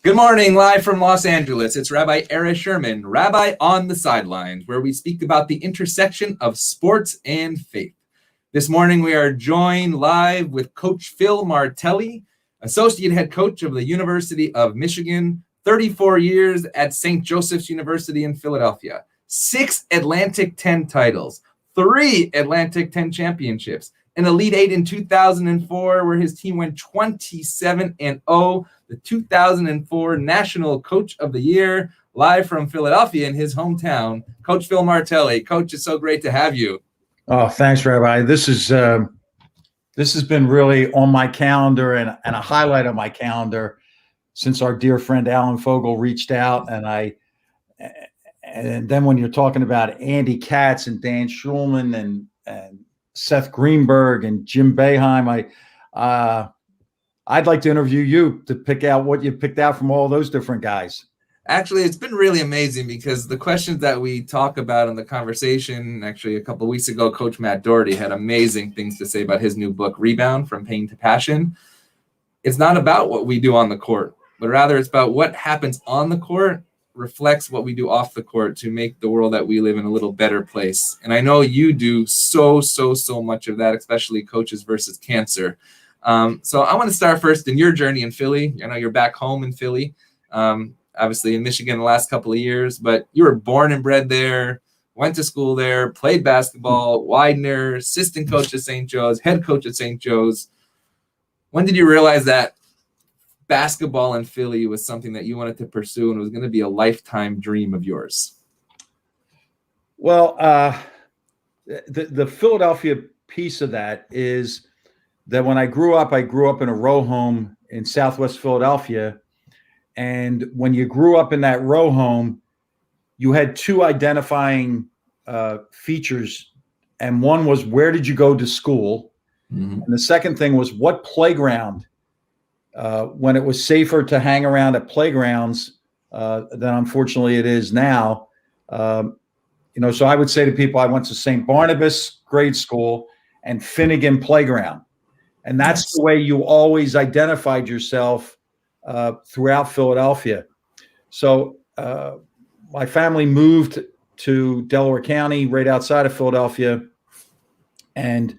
Good morning, live from Los Angeles. It's Rabbi Sherman, Rabbi on the Sidelines, where we speak about the intersection of sports and faith. This morning, we are joined live with Coach Phil Martelli, Associate Head Coach of the University of Michigan, 34 years at St. Joseph's University in Philadelphia, 6 Atlantic 10 titles, 3 Atlantic 10 championships, an Elite 8 in 2004, where his team went 27-0, the 2004 National Coach of the Year, live from Philadelphia in his hometown, Coach Phil Martelli. Coach, it's so great to have you. Oh, thanks, Rabbi. This has been really on my calendar and a highlight of my calendar since our dear friend Alan Fogel reached out. And then when you're talking about Andy Katz and Dan Schulman and Seth Greenberg and Jim Boeheim, I'd like to interview you to pick out what you picked out from all those different guys. Actually, it's been really amazing because the questions that we talk about in the conversation, actually a couple of weeks ago, Coach Matt Doherty had amazing things to say about his new book, Rebound from Pain to Passion. It's not about what we do on the court, but rather it's about what happens on the court reflects what we do off the court to make the world that we live in a little better place. And I know you do so much of that, especially Coaches versus Cancer. So I want to start first in your journey in Philly. I know you're back home in Philly, obviously in Michigan the last couple of years, but you were born and bred there, went to school there, played basketball, Widener, assistant coach at St. Joe's, head coach at St. Joe's. When did you realize that basketball in Philly was something that you wanted to pursue and was going to be a lifetime dream of yours? Well, the Philadelphia piece of that is that when I grew up in a row home in Southwest Philadelphia. And when you grew up in that row home, you had 2 identifying features. And one was, where did you go to school? Mm-hmm. And the second thing was, what playground, when it was safer to hang around at playgrounds than unfortunately it is now. So I would say to people, I went to St. Barnabas grade school and Finnegan playground. And that's the way you always identified yourself throughout Philadelphia. So my family moved to Delaware County, right outside of Philadelphia. And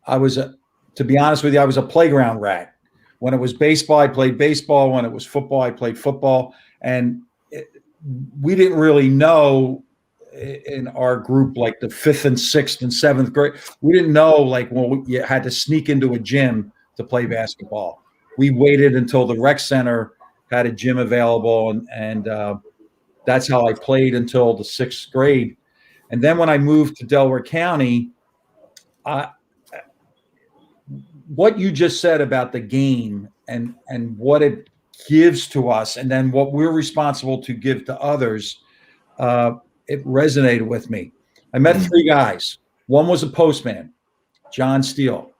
to be honest with you, I was a playground rat. When it was baseball, I played baseball. When it was football, I played football. And we didn't really know in our group, like the 5th and 6th and 7th grade, we didn't know you had to sneak into a gym to play basketball. We waited until the rec center had a gym available, and that's how I played until the 6th grade. And then when I moved to Delaware County, what you just said about the game and what it gives to us, and then what we're responsible to give to others, it resonated with me. I met 3 guys. One was a postman, John Steele.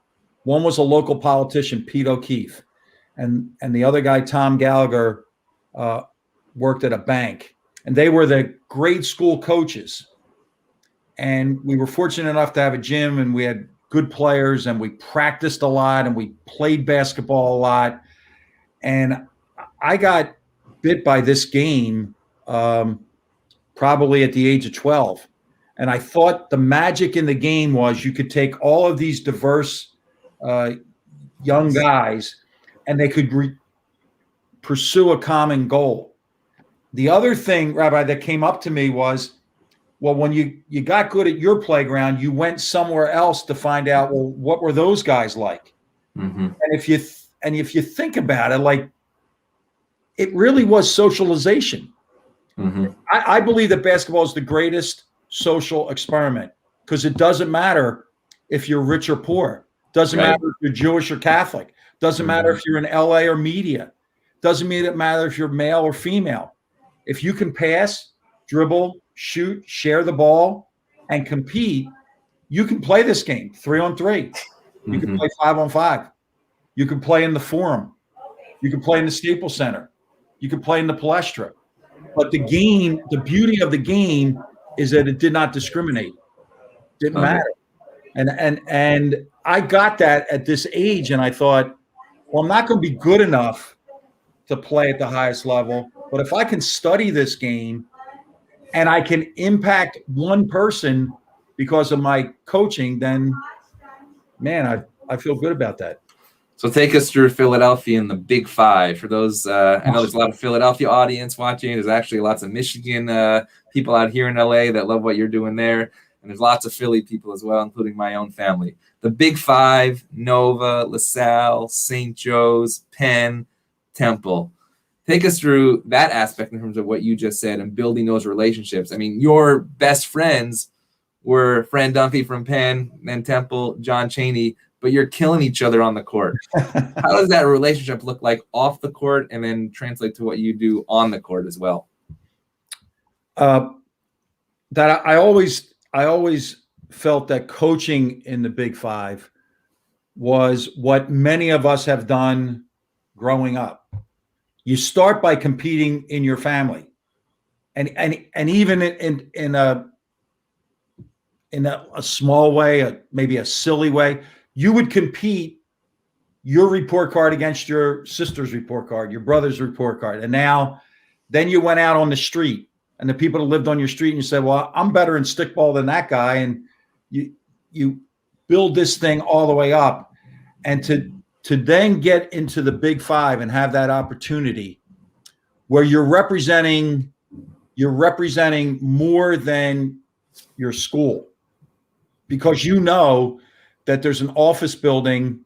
One was a local politician, Pete O'Keefe. And the other guy, Tom Gallagher, worked at a bank. And they were the grade school coaches. And we were fortunate enough to have a gym, and we had good players, and we practiced a lot, and we played basketball a lot. And I got bit by this game probably at the age of 12. And I thought the magic in the game was you could take all of these diverse young guys and they could pursue a common goal. The other thing, Rabbi, that came up to me was, well, when you got good at your playground, you went somewhere else to find out, well, what were those guys like? Mm-hmm. And if you think about it, it really was socialization. Mm-hmm. I believe that basketball is the greatest social experiment because it doesn't matter if you're rich or poor. Doesn't matter if you're Jewish or Catholic. Doesn't matter if you're in LA or media. Doesn't matter if you're male or female. If you can pass, dribble, shoot, share the ball, and compete, you can play this game 3-on-3. You can play 5-on-5. You can play in the Forum. You can play in the Staples Center. You can play in the Palestra. But the game, the beauty of the game is that it did not discriminate. Didn't matter. And I got that at this age, and I thought, well, I'm not going to be good enough to play at the highest level. But if I can study this game and I can impact one person because of my coaching, then, man, I feel good about that. So take us through Philadelphia and the Big Five. For those, I know there's a lot of Philadelphia audience watching. There's actually lots of Michigan people out here in LA that love what you're doing there. And there's lots of Philly people as well, including my own family. The Big Five: Nova, LaSalle, St. Joe's, Penn, Temple. Take us through that aspect in terms of what you just said and building those relationships. I mean, your best friends were Fran Dunphy from Penn, then Temple, John Chaney, but you're killing each other on the court. How does that relationship look like off the court and then translate to what you do on the court as well? That I always felt that coaching in the Big Five was what many of us have done growing up. You start by competing in your family, and even in a small way, maybe a silly way, you would compete your report card against your sister's report card, your brother's report card, and then you went out on the street, and the people that lived on your street, and you said, "Well, I'm better in stickball than that guy," and you build this thing all the way up, and to then get into the Big Five and have that opportunity where you're representing more than your school, because you know that there's an office building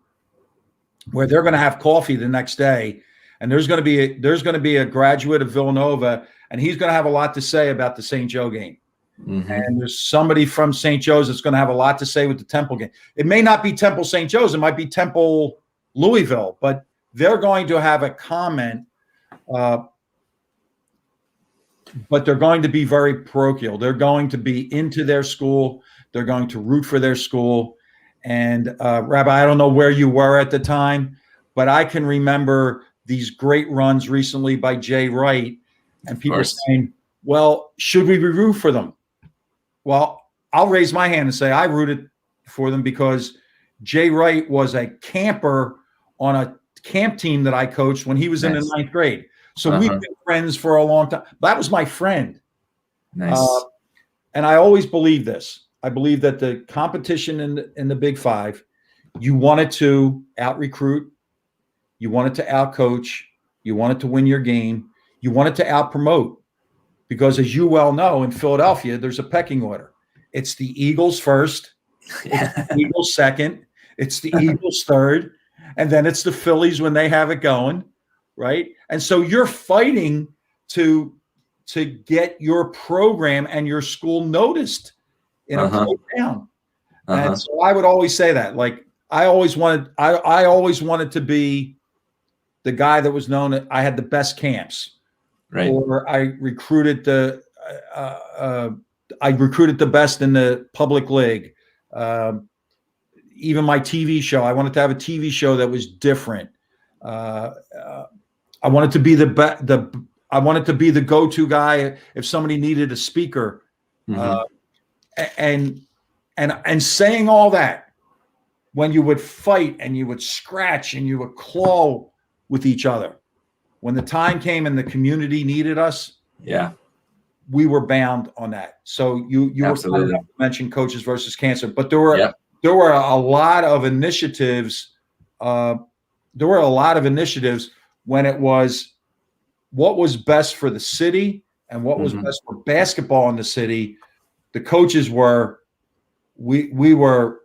where they're going to have coffee the next day, and there's going to be a graduate of Villanova, and he's going to have a lot to say about the St. Joe game. Mm-hmm. And there's somebody from St. Joe's that's going to have a lot to say with the Temple game. It may not be Temple St. Joe's, it might be Temple Louisville, but they're going to have a comment, but they're going to be very parochial. They're going to be into their school. They're going to root for their school. And Rabbi, I don't know where you were at the time, but I can remember these great runs recently by Jay Wright, and people saying, well, should we root for them? Well, I'll raise my hand and say I rooted for them because Jay Wright was a camper on a camp team that I coached when he was in the 9th grade. So we've been friends for a long time. That was my friend. Nice. And I always believe this. I believe that the competition in the Big Five, you wanted to out-recruit, you wanted to out-coach, you wanted to win your game, you wanted to out-promote. Because as you well know, in Philadelphia, there's a pecking order. It's the Eagles first, it's the Eagles second, it's the Eagles third, and then it's the Phillies when they have it going, right? And so you're fighting to get your program and your school noticed in a pro town. And so I would always say that. Like I always wanted to be the guy that was known that I had the best camps. Right. Or I recruited the best in the public league. Even my TV show, I wanted to have a TV show that was different. I wanted to be I wanted to be the go-to guy if somebody needed a speaker. And saying all that, when you would fight and you would scratch and you would claw with each other, when the time came and the community needed us, we were bound on that. So you were mentioned Coaches versus Cancer, but there were a lot of initiatives. There were a lot of initiatives when it was what was best for the city and what was best for basketball in the city. The coaches we were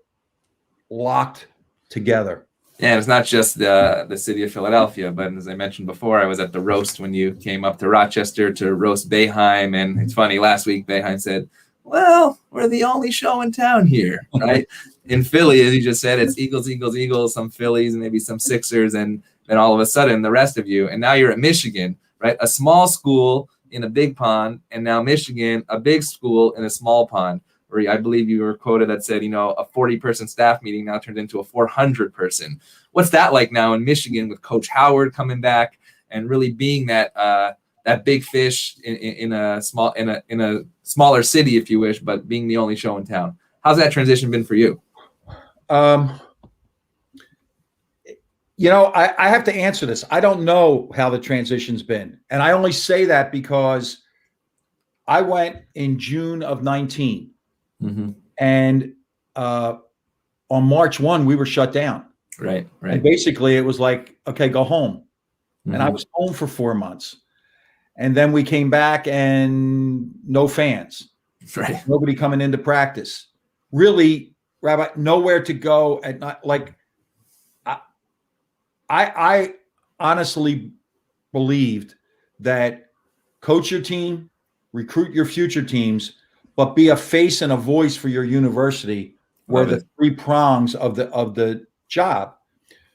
locked together. Yeah, it's not just the city of Philadelphia, but as I mentioned before, I was at the roast when you came up to Rochester to roast Boeheim, and it's funny, last week Boeheim said, well, we're the only show in town here, right? In Philly, as you just said, it's Eagles, Eagles, Eagles, some Phillies, and maybe some Sixers, and then all of a sudden the rest of you, and now you're at Michigan, right? A small school in a big pond, and now Michigan, a big school in a small pond. Where I believe you were quoted that said, a 40-person staff meeting now turned into a 400-person. What's that like now in Michigan with Coach Howard coming back and really being that big fish in a smaller city, if you wish, but being the only show in town? How's that transition been for you? I have to answer this. I don't know how the transition's been. And I only say that because I went in June of 19. Mm-hmm. And on March 1, we were shut down. Right. And basically it was like, okay, go home. Mm-hmm. And I was home for 4 months. And then we came back and no fans. Right. Nobody coming into practice. Really, Rabbi, nowhere to go at night. Like, I honestly believed that coach your team, recruit your future teams, but be a face and a voice for your university were the 3 prongs of the job.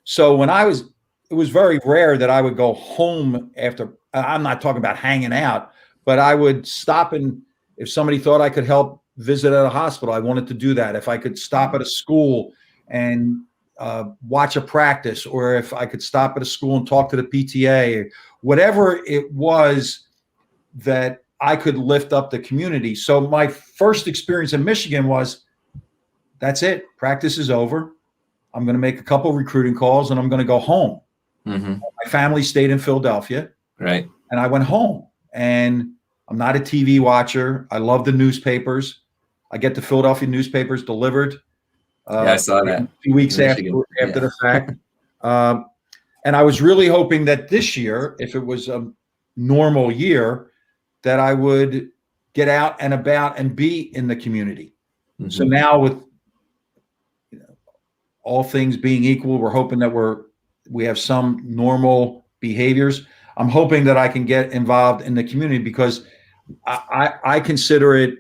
So it was very rare that I would go home after. I'm not talking about hanging out, but I would stop, and if somebody thought I could help visit at a hospital, I wanted to do that. If I could stop at a school and watch a practice, or if I could stop at a school and talk to the PTA, or whatever it was that I could lift up the community. So my first experience in Michigan was, that's it. Practice is over. I'm going to make a couple recruiting calls and I'm going to go home. Mm-hmm. My family stayed in Philadelphia. Right. And I went home, and I'm not a TV watcher. I love the newspapers. I get the Philadelphia newspapers delivered. Yeah, I saw that. 2 weeks after the fact. And I was really hoping that this year, if it was a normal year, that I would get out and about and be in the community. Mm-hmm. So now, with all things being equal, we're hoping that we have some normal behaviors. I'm hoping that I can get involved in the community, because I consider it,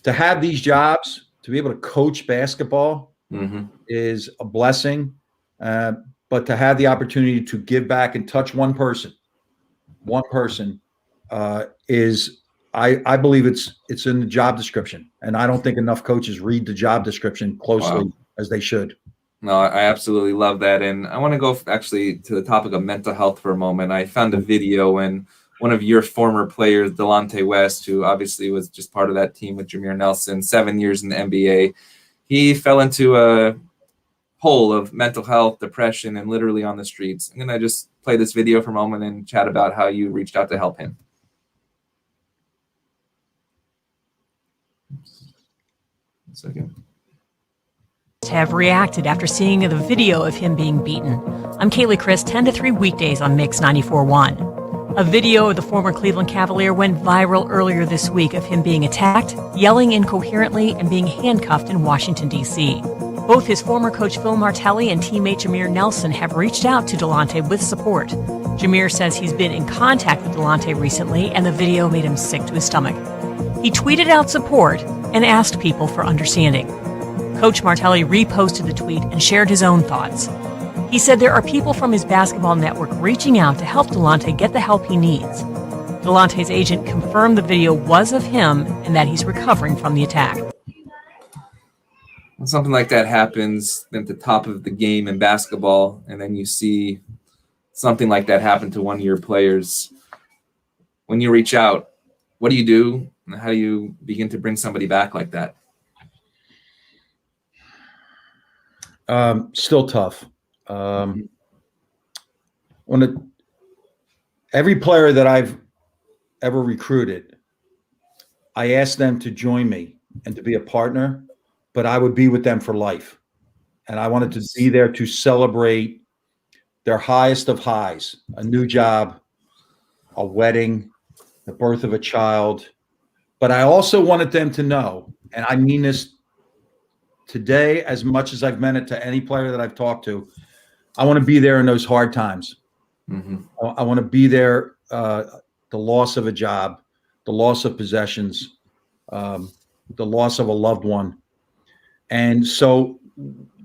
to have these jobs, to be able to coach basketball, mm-hmm. is a blessing. But to have the opportunity to give back and touch one person is, I believe it's in the job description. And I don't think enough coaches read the job description closely as they should. No, I absolutely love that. And I want to go actually to the topic of mental health for a moment. I found a video when one of your former players, Delonte West, who obviously was just part of that team with Jameer Nelson, 7 years in the NBA, he fell into a hole of mental health, depression, and literally on the streets. I'm going to just play this video for a moment and chat about how you reached out to help him. Oops. 1 second. Have reacted after seeing the video of him being beaten. I'm Kaylee Chris, 10 to 3 weekdays on Mix 94.1. A video of the former Cleveland Cavalier went viral earlier this week of him being attacked, yelling incoherently, and being handcuffed in Washington, D.C. Both his former coach Phil Martelli and teammate Jameer Nelson have reached out to Delonte with support. Jameer says he's been in contact with Delonte recently, and the video made him sick to his stomach. He tweeted out support and asked people for understanding. Coach Martelli reposted the tweet and shared his own thoughts. He said there are people from his basketball network reaching out to help Delonte get the help he needs. Delonte's agent confirmed the video was of him and that he's recovering from the attack. When something like that happens at the top of the game in basketball, and then you see something like that happen to one of your players, when you reach out, what do you do? And how do you begin to bring somebody back like that? Still tough. Every player that I've ever recruited, I asked them to join me and to be a partner, but I would be with them for life. And I wanted to be there to celebrate their highest of highs, a new job, a wedding, the birth of a child. But I also wanted them to know, and I mean this today as much as I've meant it to any player that I've talked to, I want to be there in those hard times. Mm-hmm. I want to be there, the loss of a job, the loss of possessions, the loss of a loved one. And so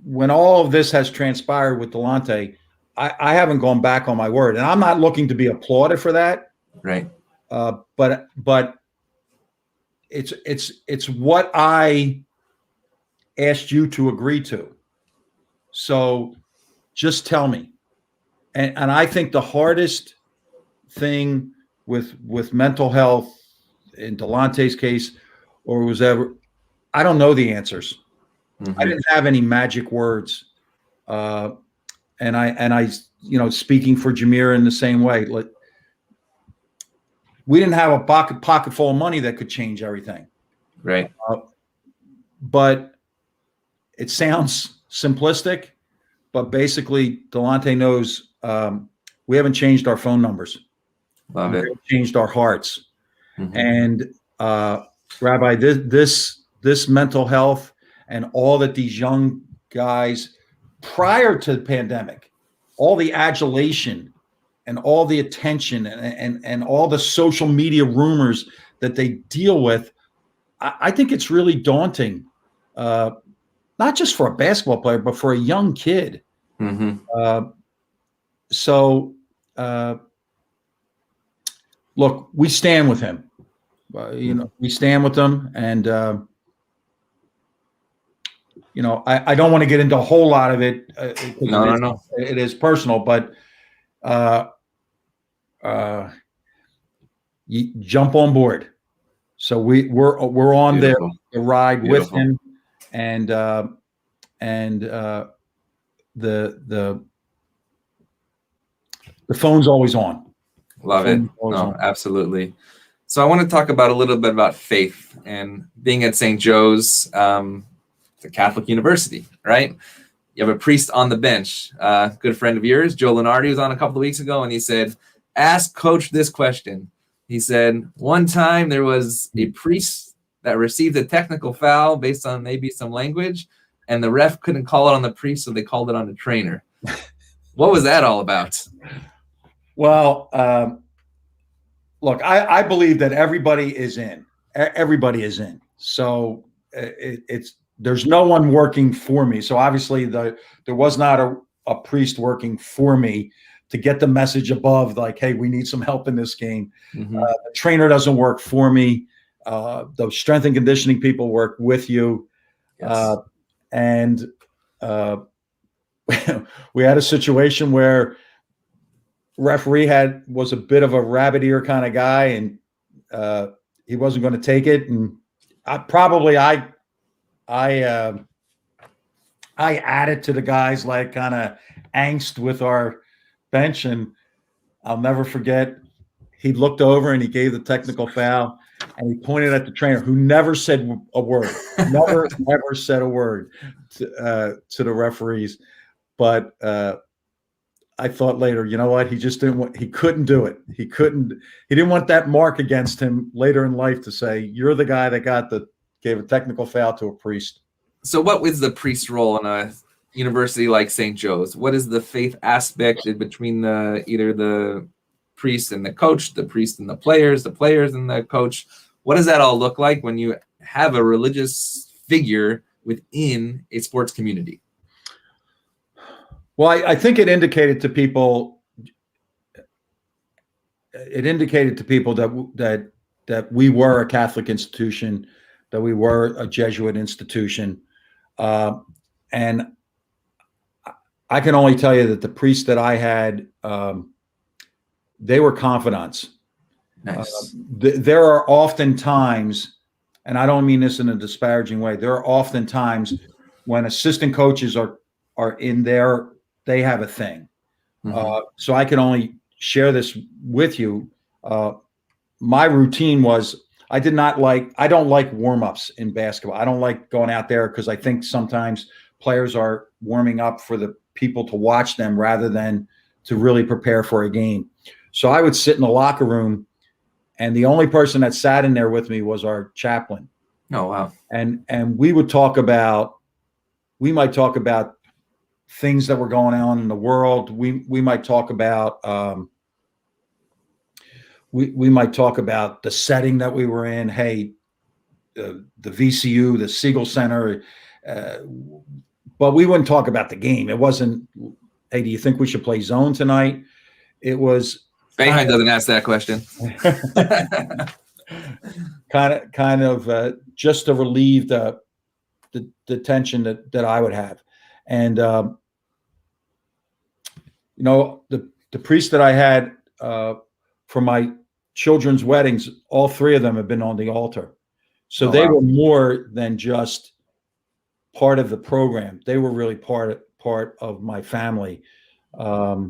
when all of this has transpired with Delonte, I haven't gone back on my word. And I'm not looking to be applauded for that. Right. But it's what I asked you to agree to. So just tell me. And I think the hardest thing with mental health in Delonte's case, or was ever, I don't know the answers. Mm-hmm. I didn't have any magic words. and I, speaking for Jameer in the same way, like, we didn't have a pocket full of money that could change everything. Right. But it sounds simplistic, but basically Delonte knows we haven't changed our phone numbers. Love it. We haven't changed our hearts. Mm-hmm. And Rabbi, this mental health and all that these young guys, prior to the pandemic, all the adulation and all the attention and all the social media rumors that they deal with, I think it's really daunting, not just for a basketball player, but for a young kid. Mm-hmm. Look, we stand with him. We stand with them, and I don't want to get into a whole lot of it. No. It is personal, but you jump on board. So we're on the ride with him, and the phone's always on. Love it. No, absolutely. So I want to talk about a little bit about faith and being at St. Joe's. It's a Catholic university, right? You have a priest on the bench. Good friend of yours, Joe Lenardi, was on a couple of weeks ago, and he said, ask Coach this question. He said, one time there was a priest that received a technical foul based on maybe some language, and the ref couldn't call it on the priest, so they called it on the trainer. What was that all about? Well, look, I believe that everybody is in. Everybody is in. So there's no one working for me. So obviously there was not a priest working for me to get the message above, like, hey, we need some help in this game. Mm-hmm. The trainer doesn't work for me. The strength and conditioning people work with you. Yes. And we had a situation where referee was a bit of a rabbit ear kind of guy, and he wasn't going to take it. And I added to the guys like kind of angst with our bench, and I'll never forget. He looked over and he gave the technical foul, and he pointed at the trainer, who never said a word, never said a word to the referees. But I thought later, you know what? He just didn't want. He couldn't do it. He didn't want that mark against him later in life to say, you're the guy that gave a technical foul to a priest. So what is the priest role in a university like St. Joe's? What is the faith aspect between either the priest and the coach, the priest and the players and the coach? What does that all look like when you have a religious figure within a sports community? Well, I think it indicated to people. That we were a Catholic institution, that we were a Jesuit institution, and I can only tell you that the priests that I had, they were confidants. Nice. There are often times, and I don't mean this in a disparaging way, there are often times when assistant coaches are in there, they have a thing. Mm-hmm. So I can only share this with you. My routine was, I don't like warm-ups in basketball. I don't like going out there because I think sometimes players are warming up for the people to watch them rather than to really prepare for a game. So I would sit in the locker room, and the only person that sat in there with me was our chaplain. Oh, wow. And we might talk about things that were going on in the world. We might talk about we might talk about the setting that we were in. Hey, the VCU, the Siegel Center, but we wouldn't talk about the game. It wasn't, hey, do you think we should play zone tonight? It was. Boeheim doesn't ask that question. kind of just to relieve the tension that I would have. And the priest that I had for my children's weddings, all three of them have been on the altar. So they were more than just part of the program. They were really part of my family. But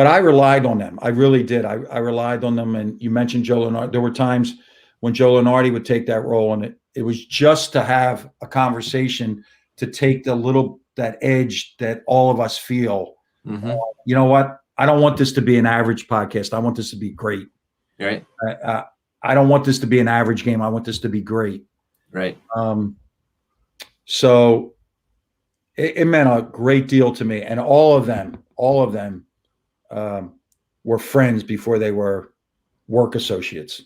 I relied on them. I really did. I relied on them. And you mentioned Joe Lunardi. There were times when Joe Lunardi would take that role, and it was just to have a conversation to take that edge that all of us feel. Mm-hmm. You know what? I don't want this to be an average podcast. I want this to be great. Right. I don't want this to be an average game. I want this to be great. Right. So it meant a great deal to me. And all of them were friends before they were work associates.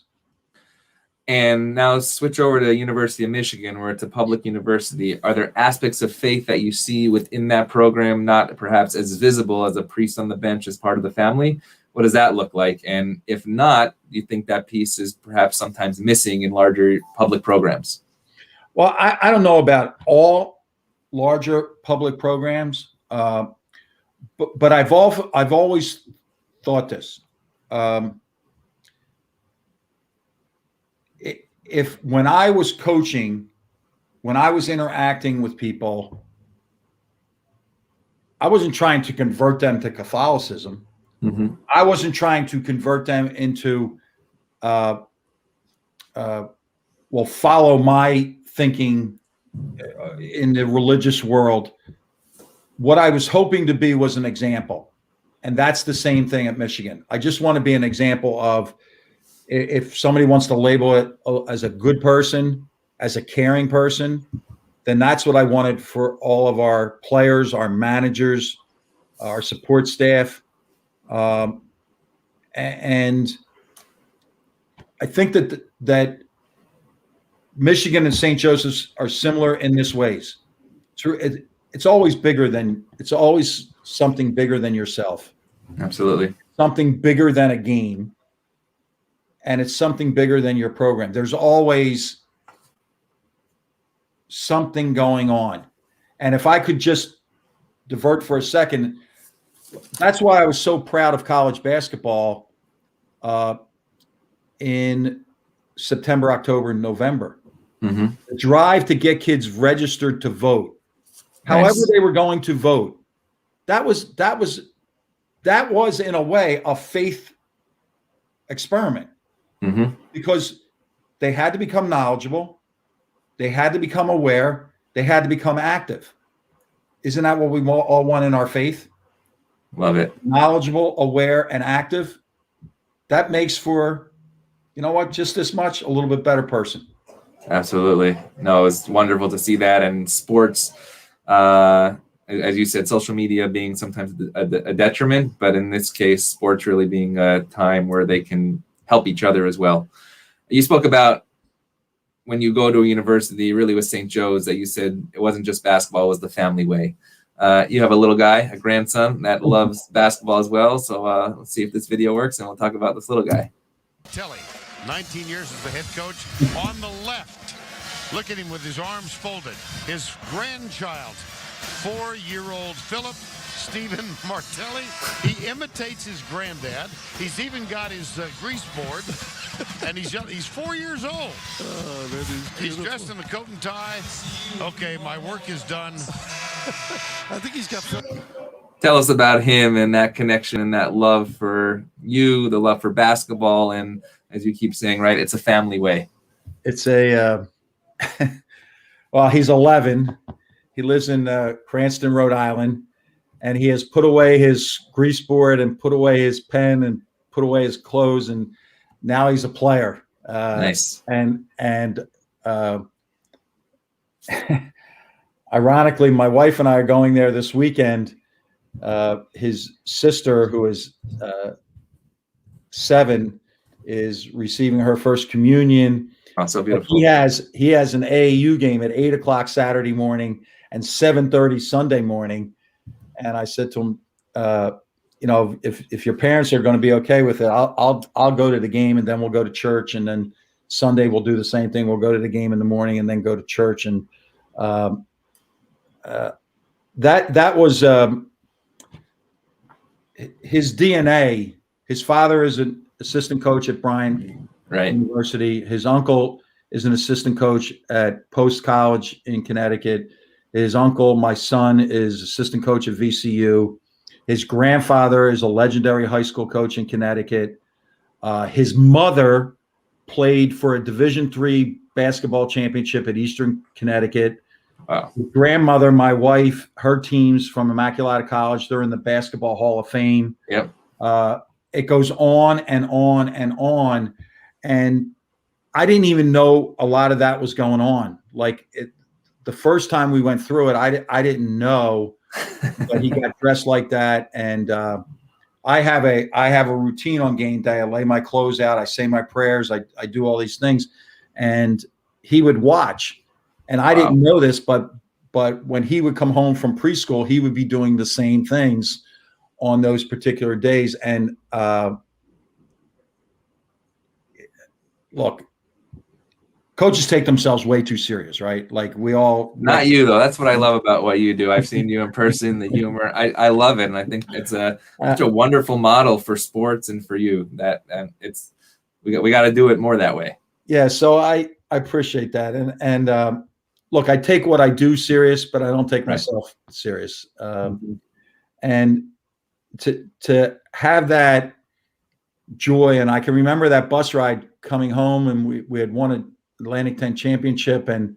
And now switch over to University of Michigan, where it's a public university. Are there aspects of faith that you see within that program, not perhaps as visible as a priest on the bench as part of the family? What does that look like? And if not, do you think that piece is perhaps sometimes missing in larger public programs? Well, I don't know about all larger public programs, but I've always thought this. If when I was coaching, when I was interacting with people, I wasn't trying to convert them to Catholicism. Mm-hmm. I wasn't trying to convert them into, follow my thinking in the religious world. What I was hoping to be was an example. And that's the same thing at Michigan. I just want to be an example of, if somebody wants to label it as a good person, as a caring person, then that's what I wanted for all of our players, our managers, our support staff. And I think that Michigan and St. Joseph's are similar in this ways. It's always something bigger than yourself. Absolutely. Something bigger than a game. And it's something bigger than your program. There's always something going on. And if I could just divert for a second, that's why I was so proud of college basketball in September, October, and November. Mm-hmm. The drive to get kids registered to vote, however they were going to vote. That was in a way a faith experiment. Mm-hmm. Because they had to become knowledgeable, they had to become aware, they had to become active. Isn't that what we all want in our faith? Love it. Knowledgeable, aware, and active. That makes for, just this much, a little bit better person. Absolutely. No, it's wonderful to see that. And sports, as you said, social media being sometimes a detriment, but in this case, sports really being a time where they can help each other as well. You spoke about when you go to a university, really with St. Joe's, that you said it wasn't just basketball, it was the family way. You have a little guy, a grandson that loves basketball as well. So let's see if this video works, and we'll talk about this little guy. Telly, 19 years as the head coach. On the left, look at him with his arms folded. His grandchild, 4-year-old Philip Stephen Martelli. He imitates his granddad. He's even got his grease board, and he's 4 years old. Oh, that is beautiful. He's dressed in a coat and tie. Okay, my work is done. I think he's got. Tell us about him and that connection and that love for you, the love for basketball, and as you keep saying, right, it's a family way. It's a well, he's 11. He lives in Cranston, Rhode Island. And he has put away his grease board and put away his pen and put away his clothes, and now he's a player. Nice. And ironically, my wife and I are going there this weekend. His sister, who is 7, is receiving her first communion. Oh, so beautiful. He has an AAU game at 8:00 Saturday morning and 7:30 Sunday morning. And I said to him, if your parents are going to be okay with it, I'll go to the game, and then we'll go to church, and then Sunday we'll do the same thing. We'll go to the game in the morning and then go to church. And that was his DNA. His father is an assistant coach at Bryant University. His uncle is an assistant coach at Post College in Connecticut. His uncle, my son, is assistant coach at VCU. His grandfather is a legendary high school coach in Connecticut. His mother played for a Division III basketball championship at Eastern Connecticut. Wow. His grandmother, my wife, her team's from Immaculata College. They're in the Basketball Hall of Fame. Yep. It goes on and on and on. And I didn't even know a lot of that was going on. Like the first time we went through it, I didn't know that he got dressed like that. And I have a routine on game day. I lay my clothes out. I say my prayers. I do all these things. And he would watch. And I didn't know this, but when he would come home from preschool, he would be doing the same things on those particular days. And look, coaches take themselves way too serious, right? Like we all. Not you though. That's what I love about what you do. I've seen you in person, the humor. I love it, and I think it's such a wonderful model for sports and for you. That it's we got to do it more that way. Yeah. So I appreciate that, and look, I take what I do serious, but I don't take myself serious. And to have that joy, and I can remember that bus ride coming home, and we had won an Atlantic 10 championship, and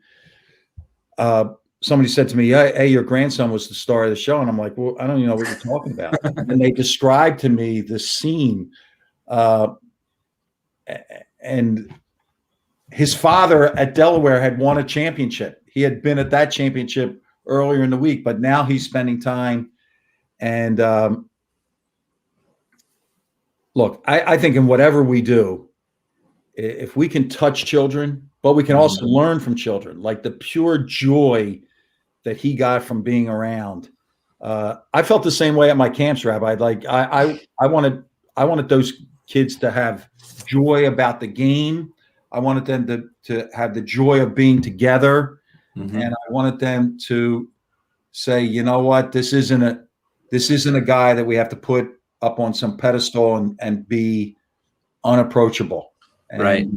somebody said to me, hey, your grandson was the star of the show. And I'm like, well, I don't even know what you're talking about. And they described to me the scene, and his father at Delaware had won a championship. He had been at that championship earlier in the week, but now he's spending time. And look, I think in whatever we do, if we can touch children, but we can also learn from children, like the pure joy that he got from being around. I felt the same way at my camps, Rabbi. Like I wanted those kids to have joy about the game. I wanted them to have the joy of being together. And I wanted them to say, you know what, this isn't a guy that we have to put up on some pedestal and be unapproachable. And, right.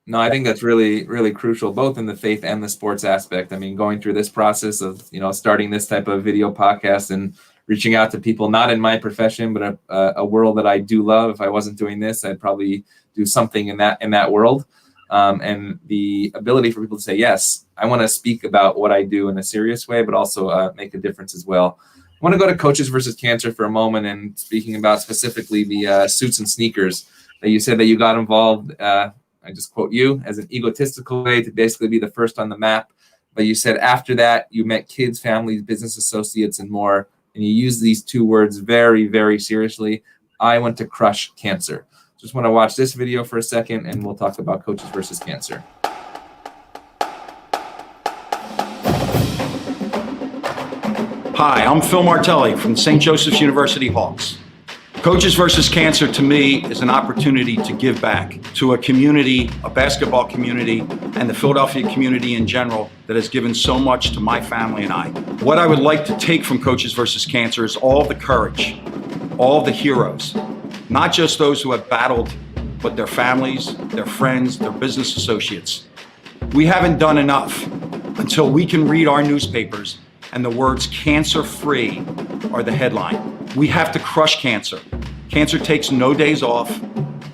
No, I think that's really, really crucial, both in the faith and the sports aspect. I mean, going through this process of, starting this type of video podcast and reaching out to people, not in my profession, but a world that I do love. If I wasn't doing this, I'd probably do something in that world. And the ability for people to say, yes, I want to speak about what I do in a serious way, but also make a difference as well. I want to go to Coaches versus Cancer for a moment, and speaking about specifically the suits and sneakers that you said that you got involved. I just quote you, as an egotistical way to basically be the first on the map. But you said after that, you met kids, families, business associates, and more. And you used these two words very, very seriously. I want to crush cancer. Just want to watch this video for a second, and we'll talk about Coaches versus Cancer. Hi, I'm Phil Martelli from St. Joseph's University Hawks. Coaches versus Cancer to me is an opportunity to give back to a community, a basketball community, and the Philadelphia community in general that has given so much to my family and I. What I would like to take from Coaches versus Cancer is all the courage, all the heroes, not just those who have battled, but their families, their friends, their business associates. We haven't done enough until we can read our newspapers and the words cancer-free are the headline. We have to crush cancer. Cancer takes no days off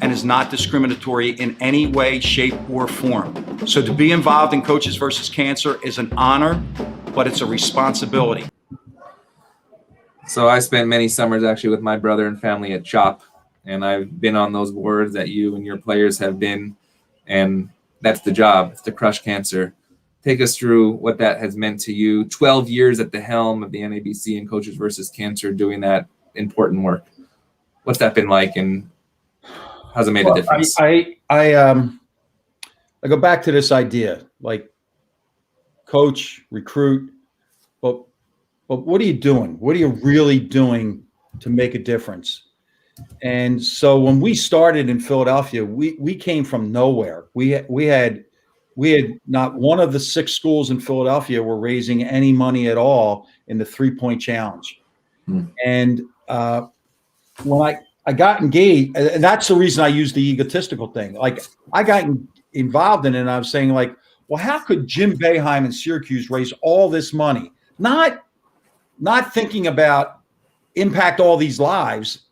and is not discriminatory in any way, shape, or form. So to be involved in Coaches versus Cancer is an honor, but it's a responsibility. So I spent many summers actually with my brother and family at CHOP, and I've been on those boards that you and your players have been, and that's the job. It's to crush cancer. Take us through what that has meant to you. 12 years at the helm of the NABC and Coaches versus Cancer, doing that important work. What's that been like, and how's it made a difference? I go back to this idea, like coach, recruit, but what are you doing? What are you really doing to make a difference? And so when we started in Philadelphia, we came from nowhere. We had not one of the 6 schools in Philadelphia were raising any money at all in the 3-point challenge. And when I got engaged, and that's the reason I used the egotistical thing. Like I got involved in it, and I was saying like, well, how could Jim Boeheim in Syracuse raise all this money? Not thinking about impact all these lives,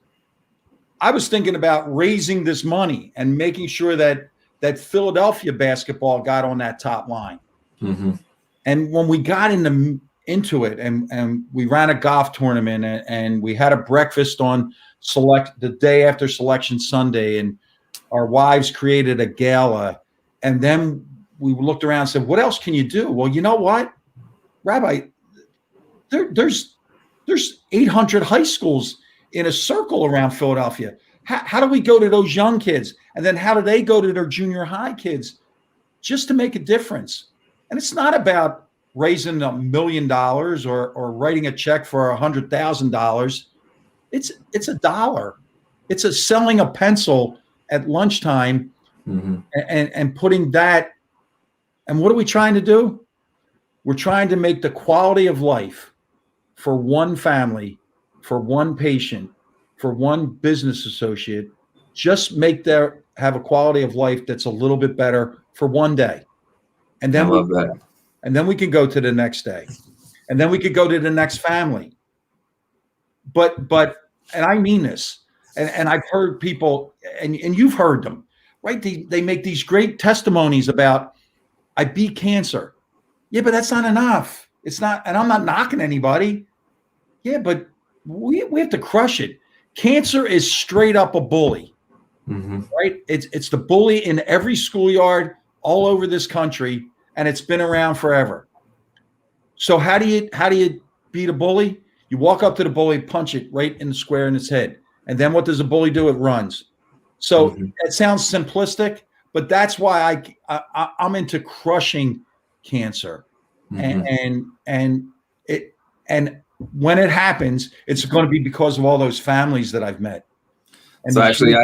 I was thinking about raising this money and making sure that Philadelphia basketball got on that top line. Mm-hmm. And when we got into it, and we ran a golf tournament, and we had a breakfast on the day after Selection Sunday, and our wives created a gala, and then we looked around and said, "What else can you do?" Well, you know what, Rabbi, there's 800 high schools in a circle around Philadelphia. How do we go to those young kids, and then how do they go to their junior high kids, just to make a difference? And it's not about raising $1 million or writing a check for $100,000. It's $1. It's selling a pencil at lunchtime, Mm-hmm. and putting that. And what are we trying to do? We're trying to make the quality of life for one family, for one patient, for one business associate, just have a quality of life that's a little bit better for one day. And then I love that. And then we can go to the next day, and then we could go to the next family. But, and I mean this, and I've heard people, and you've heard them, right? They make these great testimonies about, I beat cancer. Yeah, but that's not enough. It's not, and I'm not knocking anybody. Yeah, but we have to crush it. Cancer is straight up a bully, Mm-hmm. right? It's the bully in every schoolyard all over this country, and it's been around forever. So how do you beat a bully? You walk up to the bully, punch it right in the square in its head. And then what does a bully do? It runs. So It sounds simplistic, but that's why I'm into crushing cancer. Mm-hmm. And when it happens, it's going to be because of all those families that I've met. And so actually,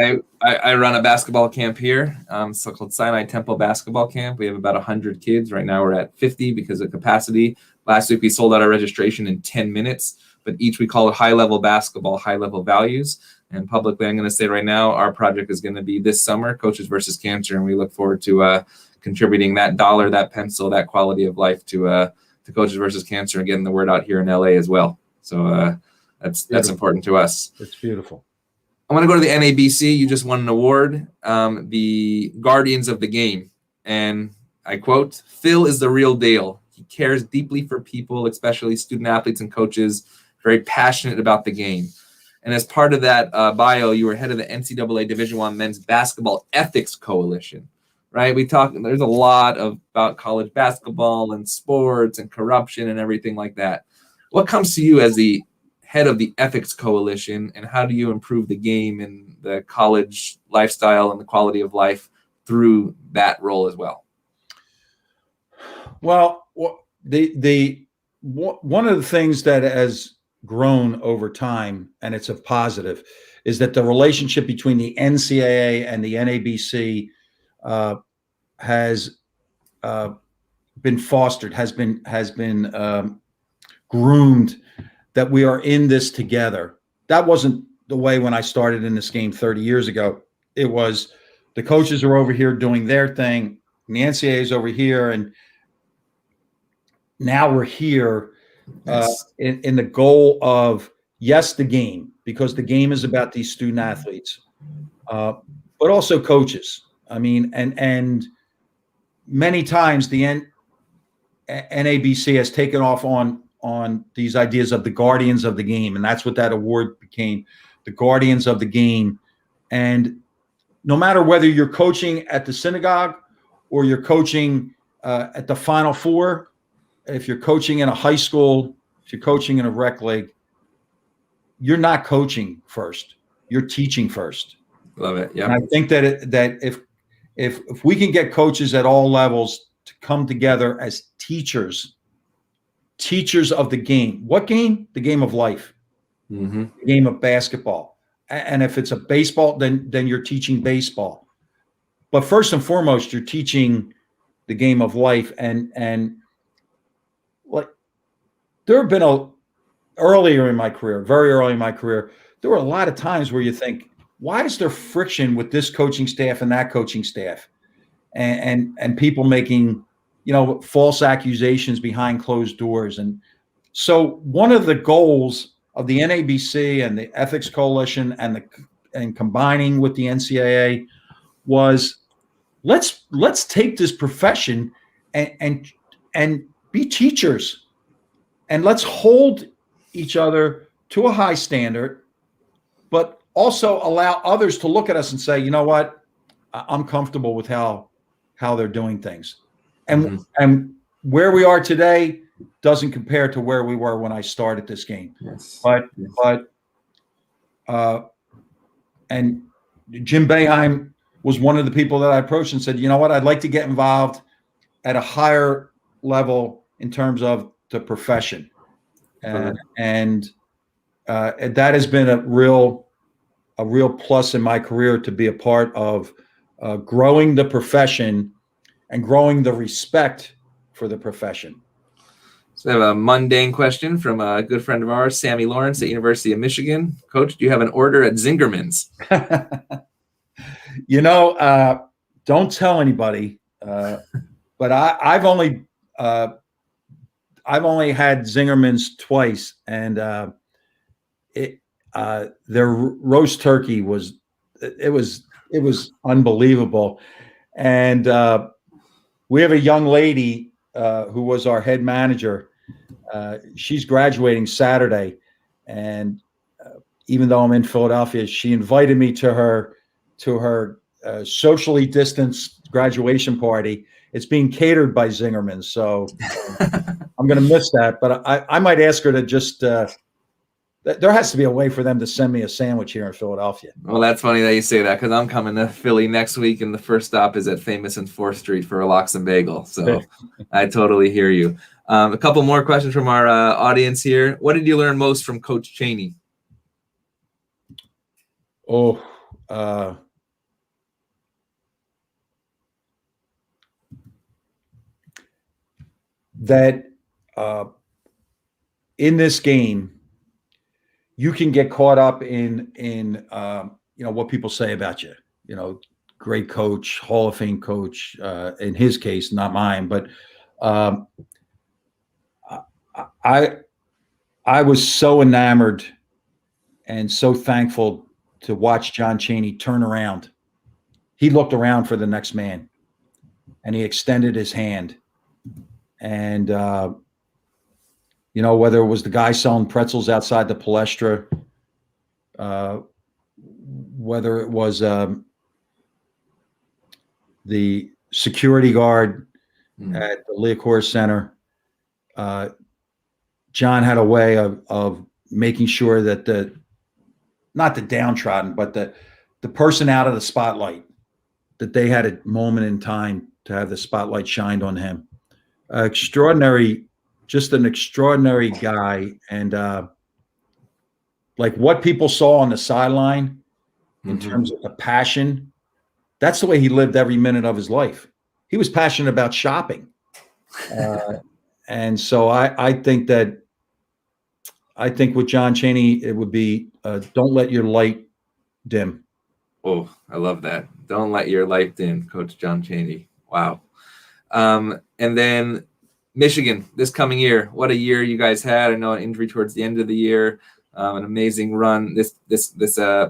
I run a basketball camp here, so called Sinai Temple Basketball Camp. We have about 100 kids. Right now we're at 50 because of capacity. Last week we sold out our registration in 10 minutes, but each we call it high level basketball, high level values. And publicly, I'm going to say right now, our project is going to be this summer, Coaches versus Cancer. And we look forward to contributing that dollar, that pencil, that quality of life to Coaches versus Cancer and getting the word out here in LA as well. So that's important to us. It's beautiful. I want to go to the NABC. You just won an award, the Guardians of the Game. And I quote, "Phil is the real deal. He cares deeply for people, especially student athletes and coaches, very passionate about the game." And as part of that bio, you were head of the NCAA Division I Men's Basketball Ethics Coalition, right? There's a lot about college basketball and sports and corruption and everything like that. What comes to you as the head of the Ethics Coalition, and how do you improve the game and the college lifestyle and the quality of life through that role as well? Well, one of the things that has grown over time, and it's a positive, is that the relationship between the NCAA and the NABC has been fostered, has been groomed, that we are in this together. That wasn't the way when I started in this game 30 years ago. It was the coaches are over here doing their thing, and the NCAA is over here, and now we're here in the goal of, yes, the game, because the game is about these student athletes, but also coaches. I mean, and many times the NABC has taken off on these ideas of the guardians of the game, and that's what that award became, the guardians of the game. And no matter whether you're coaching at the synagogue or you're coaching at the Final Four, if you're coaching in a high school, if you're coaching in a rec league, you're not coaching first. You're teaching first. Love it. Yeah. And I think that if we can get coaches at all levels to come together as teachers of the game. What game? The game of life. Mm-hmm. The game of basketball. And if it's a baseball, then you're teaching baseball. But first and foremost, you're teaching the game of life. And like, there have been earlier in my career, very early in my career, there were a lot of times where you think, why is there friction with this coaching staff and that coaching staff, and people making, false accusations behind closed doors? And so one of the goals of the NABC and the Ethics Coalition and combining with the NCAA was let's take this profession and be teachers, and let's hold each other to a high standard, but also allow others to look at us and say, you know what, I'm comfortable with how they're doing things. And where we are today doesn't compare to where we were when I started this game. Yes. But and Jim Boeheim was one of the people that I approached and said, you know what, I'd like to get involved at a higher level in terms of the profession. And that has been a real plus in my career, to be a part of growing the profession and growing the respect for the profession. So I have a mundane question from a good friend of ours, Sammy Lawrence at University of Michigan. Coach, do you have an order at Zingerman's? You know, don't tell anybody, but I've only had Zingerman's twice, and their roast turkey was unbelievable. And we have a young lady who was our head manager. She's graduating Saturday, and even though I'm in Philadelphia, she invited me to her socially distanced graduation party. It's being catered by Zingerman, so I'm going to miss that. But I might ask her to just. There has to be a way for them to send me a sandwich here in Philadelphia. Well, that's funny that you say that, because I'm coming to Philly next week, and the first stop is at Famous and 4th Street for a lox and bagel. So I totally hear you. A couple more questions from our audience here. What did you learn most from Coach Chaney? That in this game, you can get caught up in what people say about you. You know, great coach, Hall of Fame coach. In his case, not mine, but I was so enamored and so thankful to watch John Chaney turn around. He looked around for the next man, and he extended his hand. And whether it was the guy selling pretzels outside the Palestra, whether it was the security guard at the Liacouras Center, John had a way of making sure that not the downtrodden, but the person out of the spotlight, that they had a moment in time to have the spotlight shined on him. Just an extraordinary guy. And like what people saw on the sideline in terms of the passion, that's the way he lived every minute of his life. He was passionate about shopping. And so I think with John Chaney, it would be don't let your light dim. Oh, I love that. Don't let your light dim, Coach John Chaney. Wow. And then Michigan this coming year. What a year you guys had. I know an injury towards the end of the year. An amazing run this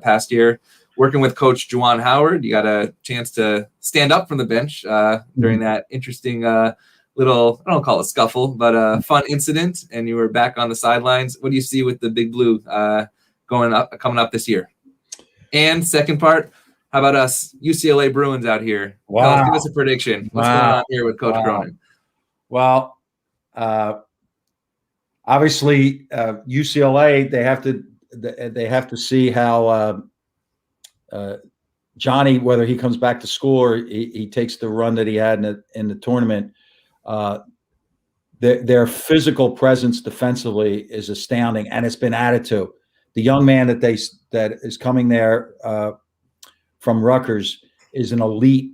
past year. Working with Coach Juwan Howard, you got a chance to stand up from the bench during that interesting little, I don't call it scuffle, but fun incident, and you were back on the sidelines. What do you see with the Big Blue coming up this year? And second part, how about us UCLA Bruins out here? Wow. Give us a prediction. What's going on here with Coach Cronin? Well, obviously UCLA, they have to see how Johnny, whether he comes back to school or he takes the run that he had in the tournament. Their physical presence defensively is astounding, and it's been added to. The young man that is coming there from Rutgers is an elite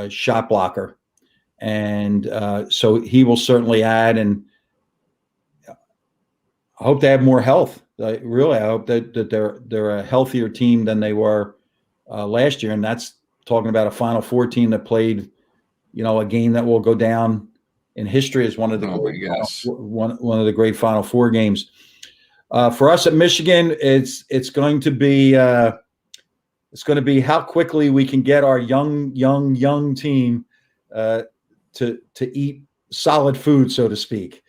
shot blocker, and so he will certainly add. And I hope they have more health. I hope that they're a healthier team than they were last year, and that's talking about a Final Four team that played, a game that will go down in history as one of the one of the great Final Four games. For us at Michigan, it's going to be how quickly we can get our young team to eat solid food, so to speak.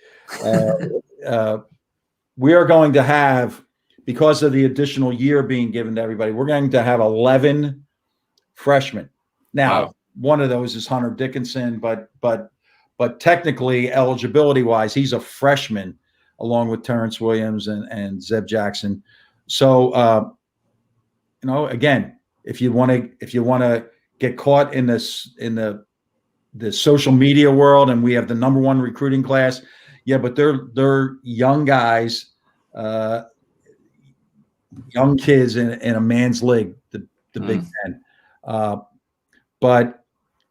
We are going to have, because of the additional year being given to everybody, we're going to have 11 freshmen. Now, one of those is Hunter Dickinson, but technically, eligibility-wise, he's a freshman, along with Terrence Williams and Zeb Jackson. So, again, if you want to get caught in the social media world, and we have the #1 recruiting class, yeah, but they're young guys, young kids in a man's league, the Big Ten. But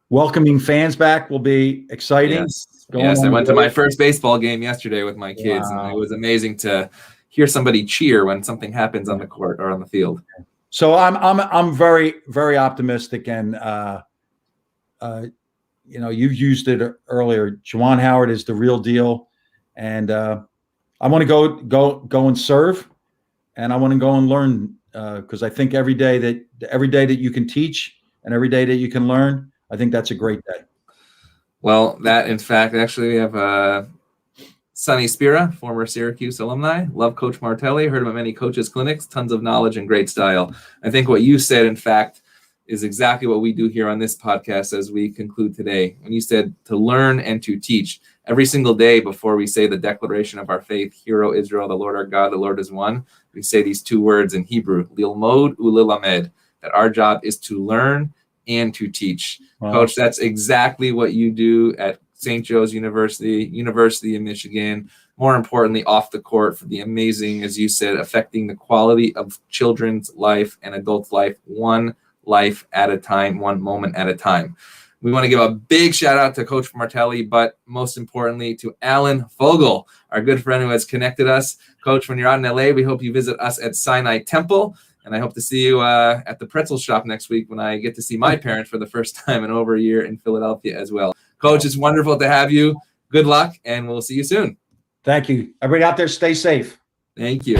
welcoming fans back will be exciting. Yes, I went to my first baseball game yesterday with my kids, and it was amazing to hear somebody cheer when something happens on the court or on the field. So I'm very, very optimistic, and you've used it earlier. Juwan Howard is the real deal, and I want to go and serve, and I want to go and learn, because I think every day that you can teach and every day that you can learn, I think that's a great day. Well, that, in fact, actually, we have Sonny Spira, former Syracuse alumni. Love Coach Martelli. Heard him at many coaches' clinics. Tons of knowledge and great style. I think what you said, in fact, is exactly what we do here on this podcast as we conclude today. When you said to learn and to teach every single day before we say the declaration of our faith, Hear, O Israel, the Lord our God, the Lord is one, we say these two words in Hebrew, Lilmod u'lilamed, that our job is to learn and to teach. Wow. Coach, that's exactly what you do at St. Joe's University of Michigan. More importantly, off the court, for the amazing, as you said, affecting the quality of children's life and adults' life, one life at a time, one moment at a time. We want to give a big shout out to Coach Martelli, but most importantly to Alan Fogel, our good friend who has connected us. Coach, when you're out in LA, we hope you visit us at Sinai Temple. And I hope to see you at the pretzel shop next week when I get to see my parents for the first time in over a year in Philadelphia as well. Coach, it's wonderful to have you. Good luck, and we'll see you soon. Thank you. Everybody out there, stay safe. Thank you.